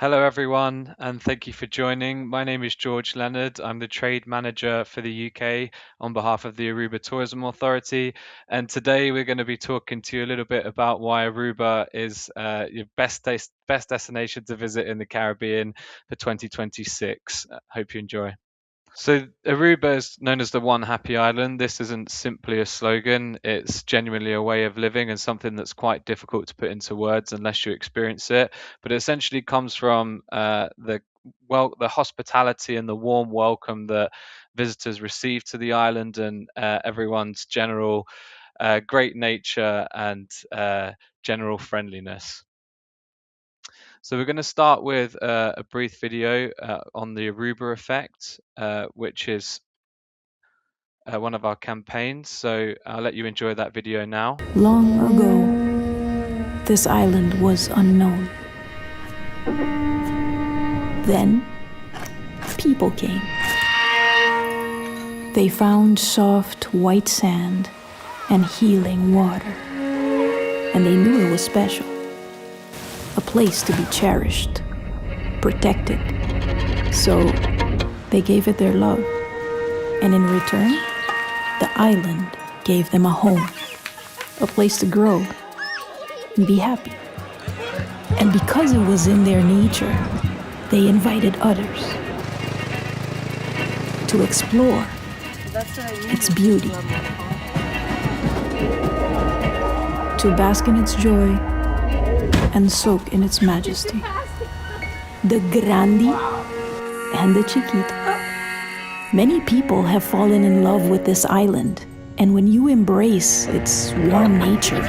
Hello, everyone, and thank you for joining. My name is George Leonard. I'm the trade manager for the UK on behalf of the Aruba Tourism Authority. And today we're going to be talking to you a little bit about why Aruba is your best destination to visit in the Caribbean for 2026. Hope you enjoy. So Aruba is known as the one happy island. This isn't simply a slogan, it's genuinely a way of living and something that's quite difficult to put into words unless you experience it. But it essentially comes from the hospitality and the warm welcome that visitors receive to the island and everyone's general great nature and general friendliness. So we're going to start with a brief video on the Aruba effect, which is one of our campaigns. So I'll let you enjoy that video now. Long ago, this island was unknown. Then, people came. They found soft white sand and healing water. And they knew it was special. A place to be cherished, protected. So, they gave it their love. And in return, the island gave them a home, a place to grow and be happy. And because it was in their nature, they invited others to explore its beauty, to bask in its joy and soak in its majesty. The Grandi and the Chiquita. Many people have fallen in love with this island, and when you embrace its warm nature,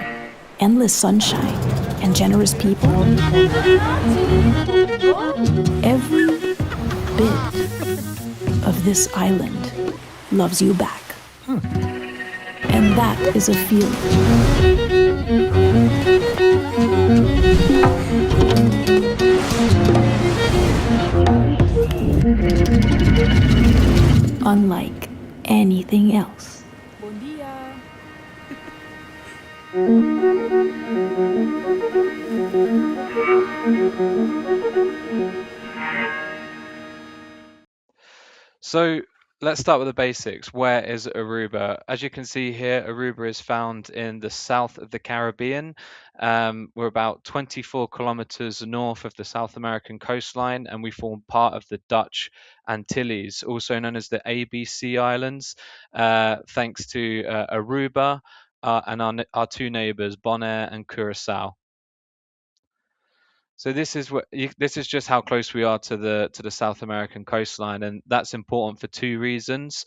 endless sunshine, and generous people, every bit of this island loves you back. And that is a feeling. Unlike anything else. Bon dia. So let's start with the basics. Where is Aruba? As you can see here, Aruba is found in the south of the Caribbean. We're about 24 kilometers north of the South American coastline, and we form part of the Dutch Antilles, also known as the ABC Islands, thanks to Aruba and our two neighbors, Bonaire and Curacao. So this is just how close we are to the South American coastline, and that's important for two reasons.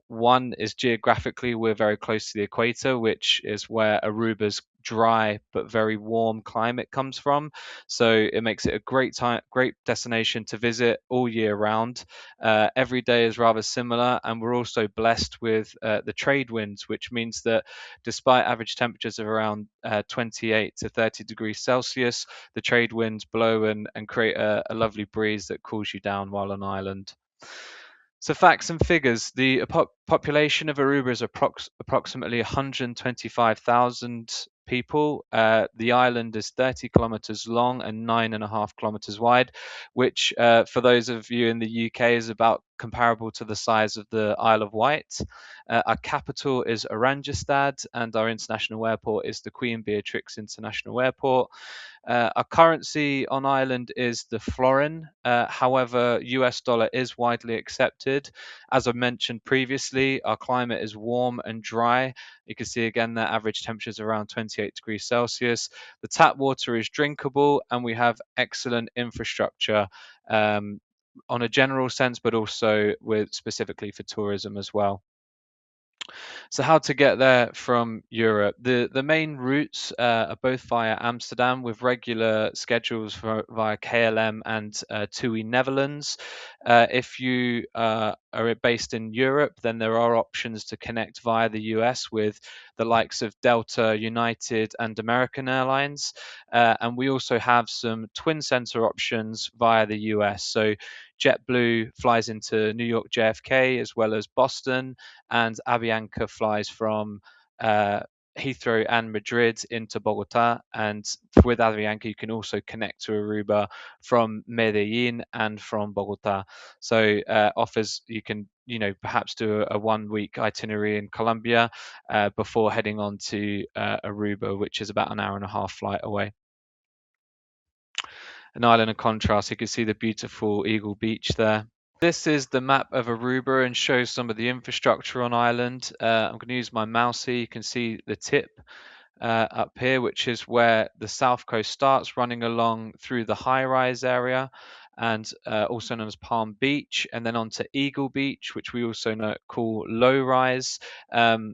One is geographically, we're very close to the equator, which is where Aruba's dry but very warm climate comes from. So it makes it a great destination to visit all year round. Every day is rather similar, and we're also blessed with the trade winds, which means that despite average temperatures of around 28 to 30 degrees Celsius, the trade winds blow and create a lovely breeze that cools you down while on island. So facts and figures, the population of Aruba is approximately 125,000 people. The island is 30 kilometers long and 9.5 kilometers wide, which for those of you in the UK is about comparable to the size of the Isle of Wight. Our capital is Oranjestad, and our international airport is the Queen Beatrix International Airport. Our currency on Ireland is the florin. However, US dollar is widely accepted. As I mentioned previously, our climate is warm and dry. You can see again that average temperature is around 28 degrees Celsius. The tap water is drinkable, and we have excellent infrastructure on a general sense, but also with specifically for tourism as well. So how to get there from Europe? The main routes are both via Amsterdam with regular schedules via KLM and TUI Netherlands. If you are based in Europe, then there are options to connect via the US with the likes of Delta, United, and American Airlines. And we also have some twin center options via the US. So JetBlue flies into New York JFK as well as Boston, and Avianca flies from Heathrow and Madrid into Bogota, and with Avianca you can also connect to Aruba from Medellin and from Bogota. So offers you can perhaps do a 1 week itinerary in Colombia before heading on to Aruba, which is about an hour and a half flight away. An island of contrast. You can see the beautiful Eagle Beach there. This is the map of Aruba and shows some of the infrastructure on island. I'm going to use my mouse here. You can see the tip up here, which is where the south coast starts, running along through the high rise area and also known as Palm Beach, and then onto Eagle Beach, which we also call low rise,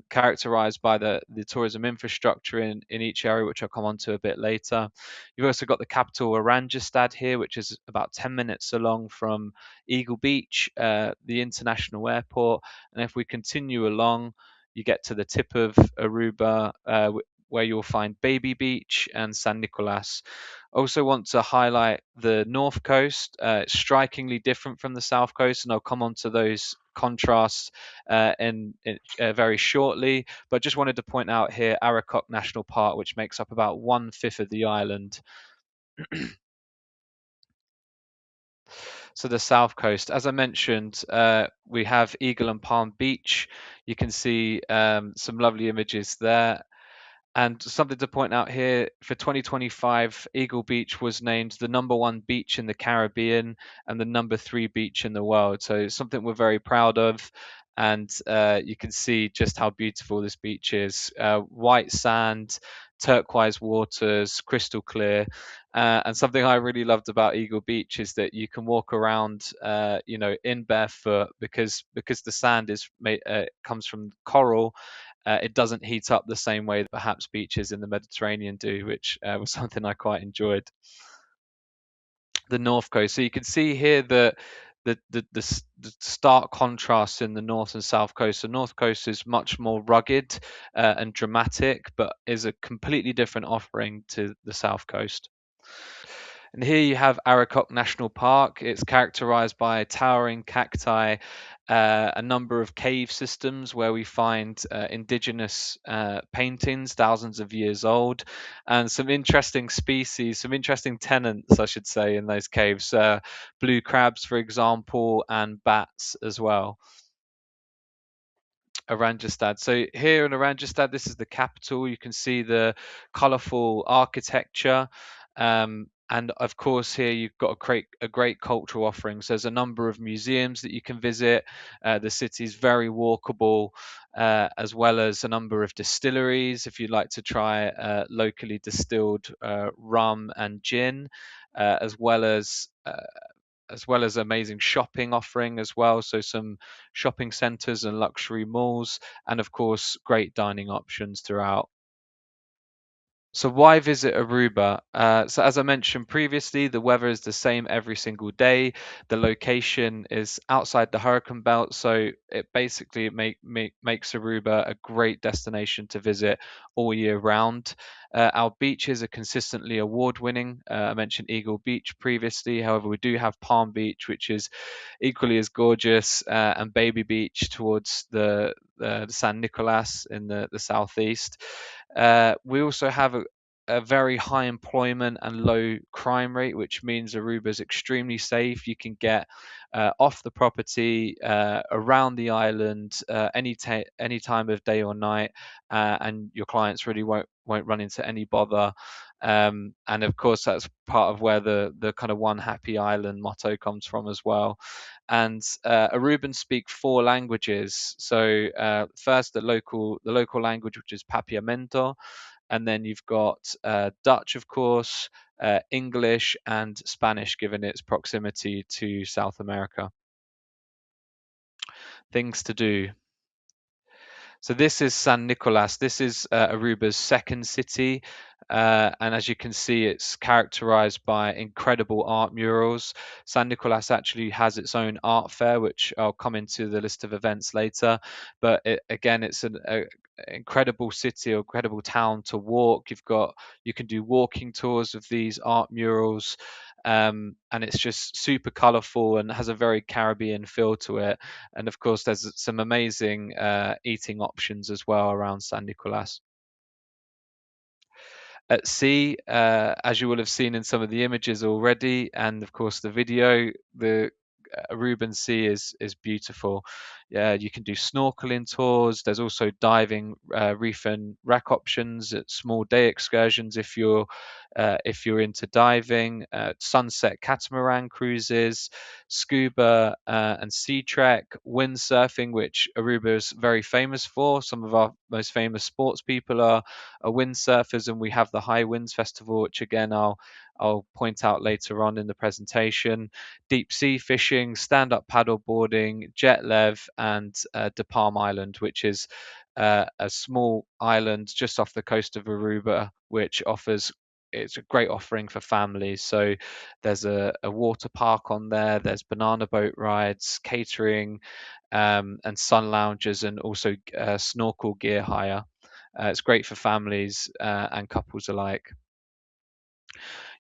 characterized by the tourism infrastructure in each area, which I'll come on to a bit later. You've also got the capital Oranjestad here, which is about 10 minutes along from Eagle Beach, the international airport. And if we continue along, you get to the tip of Aruba, where you'll find Baby Beach and San Nicolas. Also want to highlight the north coast. It's strikingly different from the south coast, and I'll come on to those contrasts in very shortly. But just wanted to point out here Arakoc National Park, which makes up about 1/5 of the island. So the south coast, as I mentioned, we have Eagle and Palm Beach. You can see some lovely images there. And something to point out here for 2025, Eagle Beach was named the #1 beach in the Caribbean and the #3 beach in the world. So it's something we're very proud of. And you can see just how beautiful this beach is. White sand, turquoise waters, crystal clear. And something I really loved about Eagle Beach is that you can walk around, in barefoot because the sand is made comes from coral. It doesn't heat up the same way that perhaps beaches in the Mediterranean do, which was something I quite enjoyed. The north coast. So you can see here the stark contrast in the north and south coast. The north coast is much more rugged and dramatic, but is a completely different offering to the south coast. And here you have Arakoc National Park. It's characterized by towering cacti, a number of cave systems where we find indigenous paintings, thousands of years old, and some interesting species, some interesting tenants, I should say, in those caves. Blue crabs, for example, and bats as well. Oranjestad. So here in Oranjestad, this is the capital. You can see the colourful architecture. And of course, here you've got a great cultural offering. So there's a number of museums that you can visit. The city's very walkable, as well as a number of distilleries if you'd like to try locally distilled rum and gin, as well as amazing shopping offering as well. So some shopping centers and luxury malls, and of course, great dining options throughout. So why visit Aruba? So as I mentioned previously, the weather is the same every single day. The location is outside the hurricane belt, so it basically makes Aruba a great destination to visit all year round. Our beaches are consistently award-winning. I mentioned Eagle Beach previously. However, we do have Palm Beach, which is equally as gorgeous, and Baby Beach towards the San Nicolas in the southeast. We also have a very high employment and low crime rate, which means Aruba is extremely safe. You can get off the property, around the island, any time of day or night, and your clients really won't run into any bother. And of course, that's part of where the kind of one happy island motto comes from as well. And Arubans speak 4 languages. So first, the local language, which is Papiamento, and then you've got Dutch, of course, English, and Spanish, given its proximity to South America. Things to do. So this is San Nicolas. This is Aruba's second city. And as you can see, it's characterized by incredible art murals. San Nicolas actually has its own art fair, which I'll come into the list of events later. But again, it's an incredible city or incredible town to walk. You can do walking tours of these art murals. And it's just super colorful and has a very Caribbean feel to it. And of course, there's some amazing eating options as well around San Nicolas. At sea, as you will have seen in some of the images already, and of course the video, the Aruban Sea is beautiful. Yeah, you can do snorkeling tours. There's also diving, reef and wreck options at small day excursions if you're into diving. Sunset catamaran cruises, scuba and sea trek, windsurfing, which Aruba is very famous for. Some of our most famous sports people are windsurfers, and we have the High Winds Festival, which again I'll point out later on in the presentation. Deep sea fishing, stand-up paddle boarding, jet lev, and De Palm Island, which is a small island just off the coast of Aruba, which offers it's a great offering for families. So there's a water park on there. There's banana boat rides, catering, and sun lounges, and also snorkel gear hire. It's great for families and couples alike.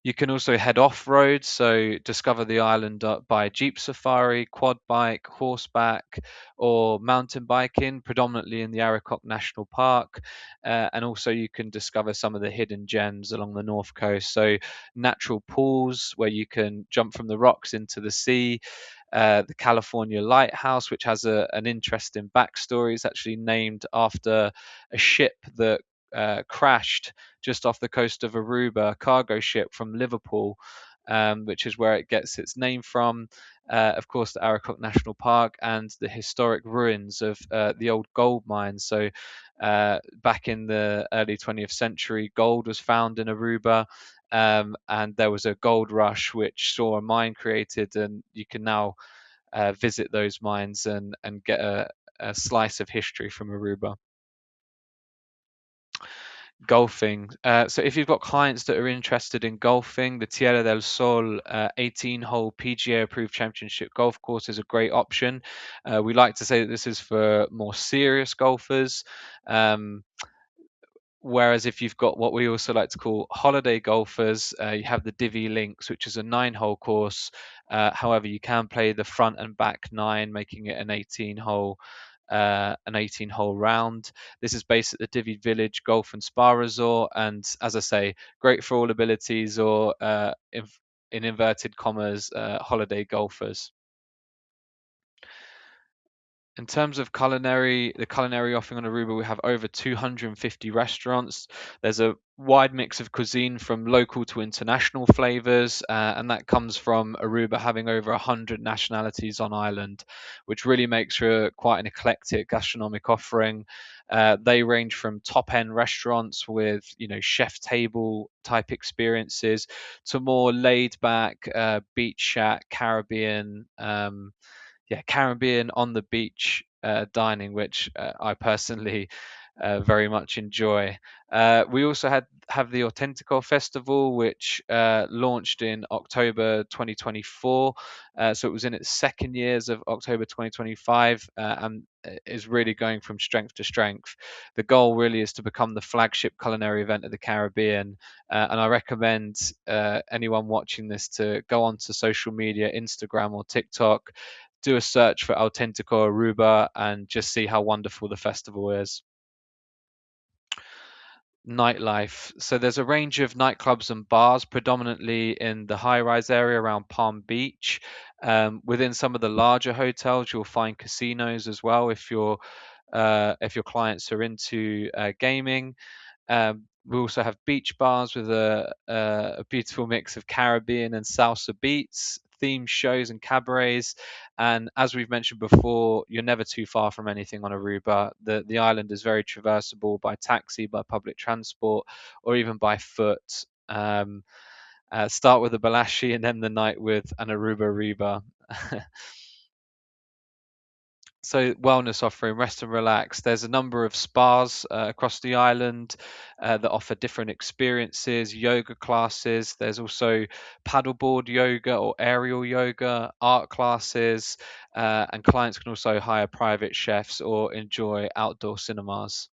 You can also head off road, so discover the island by jeep safari, quad bike, horseback, or mountain biking, predominantly in the Arikok National Park. And also, you can discover some of the hidden gems along the north coast. So, natural pools where you can jump from the rocks into the sea. The California Lighthouse, which has an interesting backstory. It's actually named after a ship that crashed just off the coast of Aruba, a cargo ship from Liverpool, which is where it gets its name from. Of course, the Aruba National Park and the historic ruins of the old gold mines. So, back in the early 20th century, gold was found in Aruba. And there was a gold rush which saw a mine created, and you can now visit those mines and get a slice of history from Aruba. Golfing. So if you've got clients that are interested in golfing, the Tierra del Sol 18-hole PGA approved championship golf course is a great option. We like to say that this is for more serious golfers. Um, Whereas if you've got what we also like to call holiday golfers, you have the Divi Links, which is a 9-hole course. However, you can play the front and back nine, making it an 18-hole round. This is based at the Divi Village Golf and Spa Resort, and as I say, great for all abilities or in inverted commas, holiday golfers. In terms of the culinary offering on Aruba, we have over 250 restaurants. There's a wide mix of cuisine from local to international flavors, and that comes from Aruba having over 100 nationalities on island, which really makes for quite an eclectic gastronomic offering. They range from top-end restaurants with, chef table type experiences to more laid-back beach shack Caribbean. Caribbean on the beach dining, which I personally very much enjoy. We also have the Authentico Festival, which launched in October 2024. So it was in its second years of October 2025, and is really going from strength to strength. The goal really is to become the flagship culinary event of the Caribbean, and I recommend anyone watching this to go onto social media, Instagram or TikTok, do a search for Autentico Aruba, and just see how wonderful the festival is. Nightlife. So there's a range of nightclubs and bars, predominantly in the high-rise area around Palm Beach. Within some of the larger hotels, you'll find casinos as well if your clients are into gaming. We also have beach bars with a beautiful mix of Caribbean and salsa beats, themed shows and cabarets. And as we've mentioned before, you're never too far from anything on Aruba. The island is very traversable by taxi, by public transport, or even by foot. Start with a Balashi and end the night with an Aruba Reba. So wellness offering, rest and relax. There's a number of spas across the island that offer different experiences, yoga classes. There's also paddleboard yoga or aerial yoga, art classes, and clients can also hire private chefs or enjoy outdoor cinemas.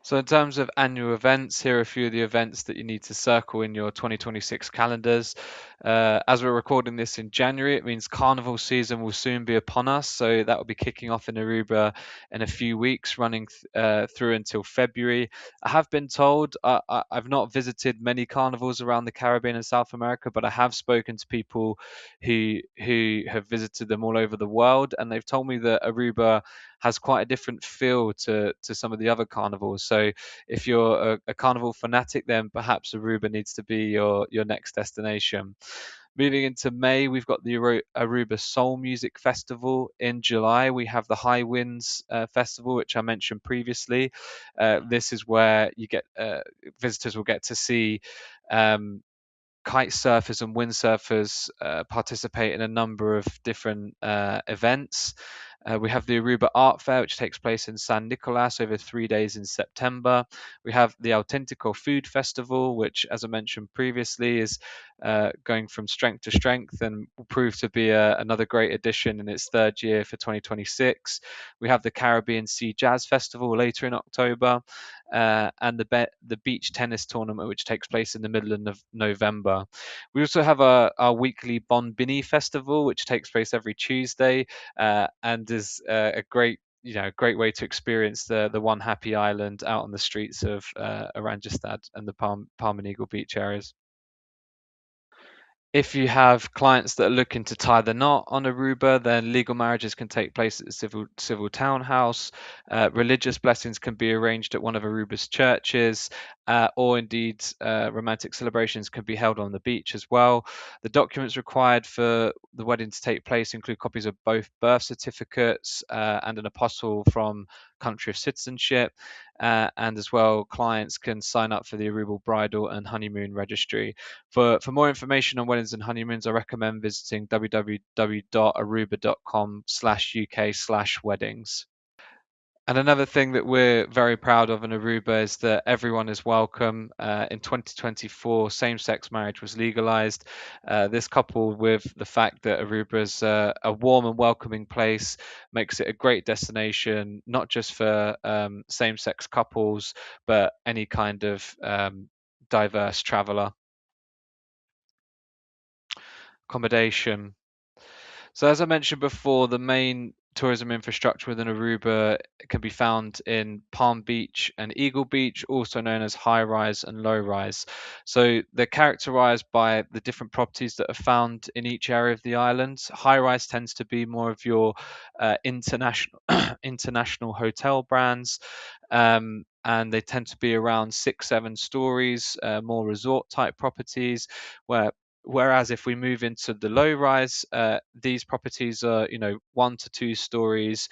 So, in terms of annual events, here are a few of the events that you need to circle in your 2026 calendars. As we're recording this in January, it means carnival season will soon be upon us. So, that will be kicking off in Aruba in a few weeks, running through until February. I have been told, I've not visited many carnivals around the Caribbean and South America, but I have spoken to people who have visited them all over the world, and they've told me that Aruba has quite a different feel to some of the other carnivals. So if you're a carnival fanatic, then perhaps Aruba needs to be your next destination. Moving into May, we've got the Aruba Soul Music Festival. In July, we have the High Winds Festival, which I mentioned previously. This is where you get visitors will get to see um, kite surfers and windsurfers participate in a number of different events. We have the Aruba Art Fair, which takes place in San Nicolas over 3 days in September. We have the Autentico Food Festival, which, as I mentioned previously, is going from strength to strength and will prove to be another great addition in its third year for 2026. We have the Caribbean Sea Jazz Festival later in October, and the beach tennis tournament, which takes place in the middle of November. We also have our weekly Bon Bini Festival, which takes place every Tuesday, and is a great way to experience the One Happy Island out on the streets of Oranjestad and the Palm and Eagle Beach areas. If you have clients that are looking to tie the knot on Aruba, then legal marriages can take place at the civil townhouse. Religious blessings can be arranged at one of Aruba's churches, or indeed romantic celebrations can be held on the beach as well. The documents required for the wedding to take place include copies of both birth certificates and an apostle from country of citizenship. And as well, clients can sign up for the Aruba Bridal and Honeymoon Registry. For more information on weddings and honeymoons, I recommend visiting www.aruba.com/UK/weddings. And another thing that we're very proud of in Aruba is that everyone is welcome. In 2024, same-sex marriage was legalized. This, coupled with the fact that Aruba is a warm and welcoming place, makes it a great destination, not just for same-sex couples, but any kind of diverse traveler. Accommodation. So, as I mentioned before, the main tourism infrastructure within Aruba can be found in Palm Beach and Eagle Beach, also known as high rise and low rise. So, they're characterized by the different properties that are found in each area of the island. High rise tends to be more of your international international hotel brands. And they tend to be around 6, 7 stories, more resort type properties, whereas if we move into the low rise, these properties are 1 to 2 stories,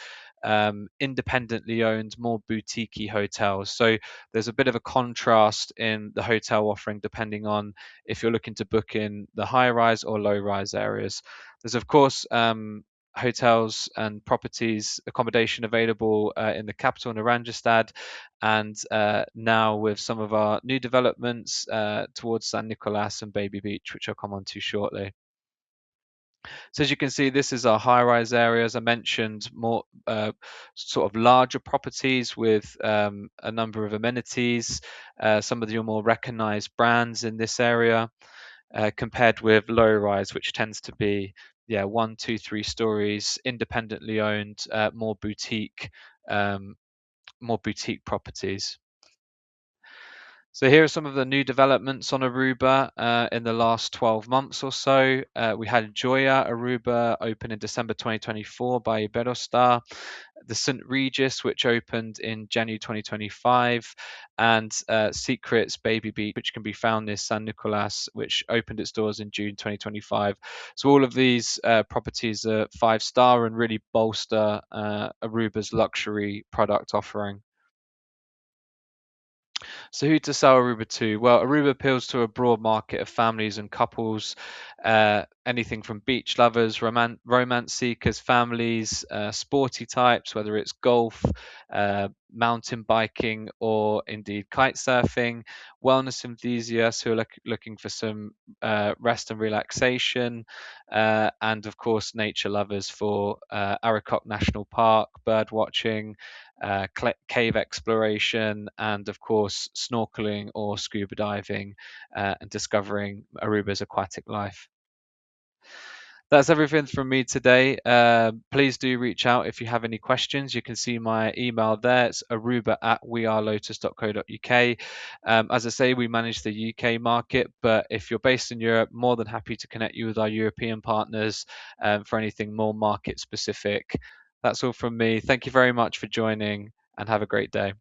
independently owned, more boutique hotels. So there's a bit of a contrast in the hotel offering depending on if you're looking to book in the high rise or low rise areas. There's of course hotels and properties accommodation available in the capital in Oranjestad, and now with some of our new developments towards San Nicolas and Baby Beach, which I'll come on to shortly. So as you can see, this is our high-rise area. As I mentioned, more sort of larger properties with a number of amenities, some of your more recognized brands in this area, compared with low-rise, which tends to be 1, 2, 3 stories, independently owned, more boutique properties. So here are some of the new developments on Aruba in the last 12 months or so. We had Joya Aruba open in December 2024 by Iberostar, the St. Regis, which opened in January 2025, and Secrets Baby Beach, which can be found near San Nicolas, which opened its doors in June 2025. So all of these properties are 5-star and really bolster Aruba's luxury product offering. So who to sell Aruba to? Well, Aruba appeals to a broad market of families and couples, anything from beach lovers, romance seekers, families, sporty types, whether it's golf, mountain biking, or indeed kite surfing, wellness enthusiasts who are looking for some rest and relaxation, and of course nature lovers for Arikok National Park, bird watching, cave exploration, and of course snorkeling or scuba diving, and discovering Aruba's aquatic life. That's everything from me today. Please do reach out if you have any questions. You can see my email there. It's aruba@wearelotus.co.uk. As I say, we manage the UK market, but if you're based in Europe, more than happy to connect you with our European partners for anything more market specific. That's all from me. Thank you very much for joining, and have a great day.